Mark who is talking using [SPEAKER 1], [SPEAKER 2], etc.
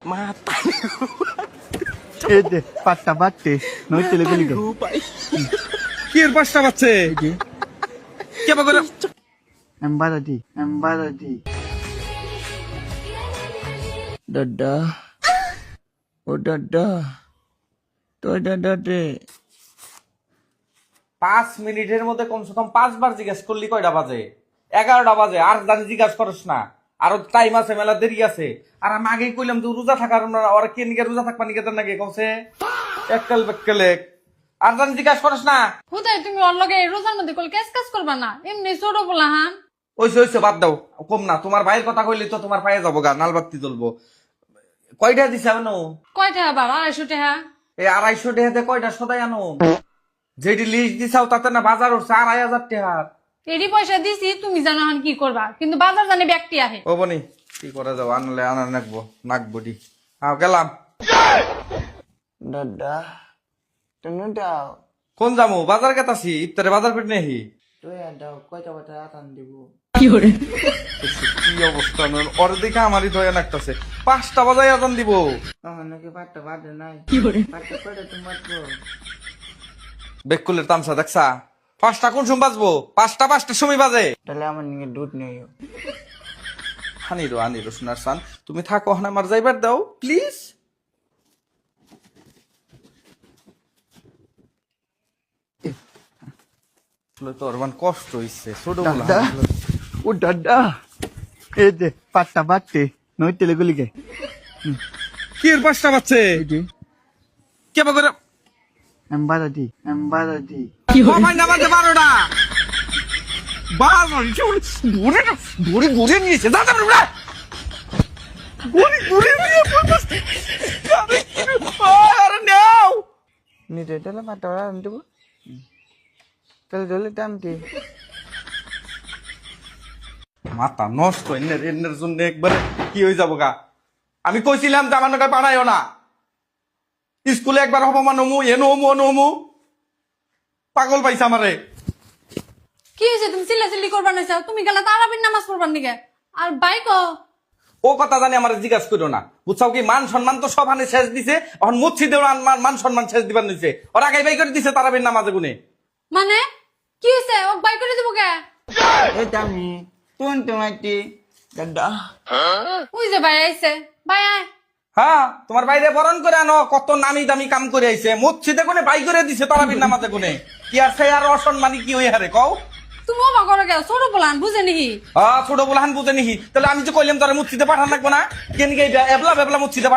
[SPEAKER 1] Mata.
[SPEAKER 2] Ede, পাঁচটা বাজছে নয় চলে গেলি
[SPEAKER 3] কি এর পাঁচটা বাজছে কে বা করে
[SPEAKER 2] এম্বারাদি দাদা ও দাদা তো দাদা রে
[SPEAKER 3] 5 মিনিটের মধ্যে কমসে কম 5 বার জিজ্ঞাসা করলি কয়টা বাজে 11টা বাজে আর জানি জিজ্ঞাসা করস না আরো টাইম আছে মেলা দেরি আছে আর আমি আগেই কইলাম যে রোজা থাকার না ওরা কে নিকে রোজা থাকবা নিকে দেন নাকি কমছে এককাল বেকলে আর জানি জিজ্ঞাসা করস না
[SPEAKER 4] হুদাই তুমি ওর লগে রোজার মধ্যে কল কাজ করবা না এমনি ছোট বলা হান
[SPEAKER 3] ওইসে বাদ দাও কম না তোমার ভাইয়ের কথা কইলে তো তোমার পায়ে যাবো গা নালবাতি জ্বলবো কয়টা দিছে আনো
[SPEAKER 4] কয়টা আবার 250 টাকা
[SPEAKER 3] এই 250 টাকাতে কয়টা সদাই আনো যেটি লিস্ট দিছাও তাতে না বাজার উঠছে 2,500 টাকা
[SPEAKER 4] এডি পয়সা দিছি তুমি জানো হান কি করবা কিন্তু বাজার জানে ব্যক্তি আহে
[SPEAKER 3] ও বনি কি করে যাও আনলে আনা নাকবো হ্যাঁ গেলাম
[SPEAKER 2] দাদা তুমি দাও
[SPEAKER 3] কোন যামু বাজার গেতাছি ইফতারে বাজার করে নেহি
[SPEAKER 2] তুই দাও কয়টা বাটা আটান দিব
[SPEAKER 3] কি অবস্থা ওর দিকে আমারই ধয়া নাকতাছে 5টা বাজায় আজান দিব
[SPEAKER 2] নাকি পাঁচটা বাজে নাই পাঁচটা কয়টা তুমি বাজবো
[SPEAKER 3] বেকুলের তামসা দেখছা 5টা কোন সময় বাজবো 5টার সময় বাজে
[SPEAKER 2] তাহলে আমার নিয়ে দুধ নেই
[SPEAKER 3] আনিরো সোনার সান তুমি থাকো হানা আমার যাইবার দাও প্লিজ তোর মান কষ্ট হইছে ছোট বলা
[SPEAKER 2] দাদা ও দাদা এদে পাঁচটা বাজছে নয় চলে গেলি
[SPEAKER 3] কি এর 5টা বাজছে কে বা করে
[SPEAKER 2] এম্বারাদি
[SPEAKER 3] বাবা না বাজে 12টা বাবা ঘুরে নিয়েছে দাদা ঘুরে নিয়ে আরে নাও
[SPEAKER 2] নিতে তাহলে পাঁচটা বাটা আন দেবো তাহলে ধরলে দাম কি
[SPEAKER 3] মাথা নষ্ট এনের জন্য একবারে কি হয়ে যাবো গা আমি কইছিলাম যে আমার নাকি পাঠাইও না স্কুলে একবার অপমান হমু নমু পাগল পাইছে আমারে
[SPEAKER 4] কি হইছে তুমি চিল্লাচিল্লি করবা না চাও তুমি গেলা তারাবির নামাজ পড়বার নিকে আর বাইক
[SPEAKER 3] ও কথা জানি আমার জিজ্ঞাসা করো না বুঝছাও কি মান সম্মান তো সব হানে শেষ দিছে এখন মসজিদে মান সম্মান শেষ দিবার নিছে ওরা আগে বাই করে দিছে তারাবির নামাজে গুনে
[SPEAKER 4] মানে কি হইছে ও বাইক করে দিব কে
[SPEAKER 2] এটা আমি তোমারটি দাদা
[SPEAKER 4] ওই যে ভাই আইছে ভাই আয়
[SPEAKER 3] হ্যাঁ তোমার বাইরে বরণ করে আনো কত নামি দামি কাম করে আইছে মসজিদে কোনে বাই করে দিছে তারাবির নামাজে গুনে কি আর সে আর অসম্মানী কি হই হারে কও
[SPEAKER 4] তুমি ওবা করো কে ছোট বলান বুঝে নিহি
[SPEAKER 3] ছোট বলাহান বুঝে নিহি তাহলে আমি যে কইলাম তোরা মসজিদে পাঠান লাগবো না কেন কে এবলা মুচ্ছিদে